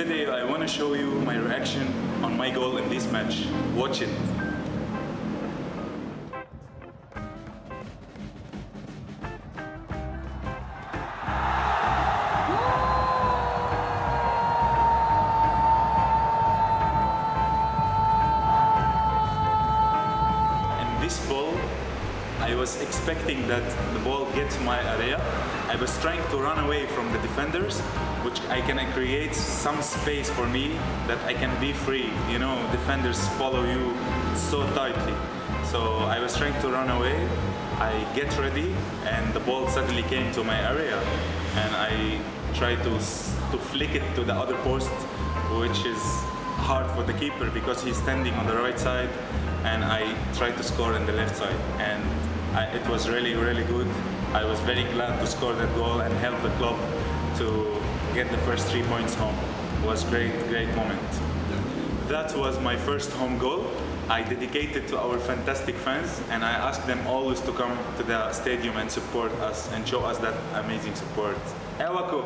video I want to show you my reaction on my goal in this match. Watch it. This ball, I was expecting that the ball gets my area. I was trying to run away from the defenders, which I can create some space for me that I can be free. You know, defenders follow you so tightly. So I was trying to run away. I get ready and the ball suddenly came to my area and I tried to flick it to the other post, which is hard for the keeper because he's standing on the right side, and I tried to score on the left side, and it was really good. I was very glad to score that goal and help the club to get the first 3 points home. It was great moment. That was my first home goal. I dedicated to our fantastic fans, and I asked them always to come to the stadium and support us and show us that amazing support. EWAKO!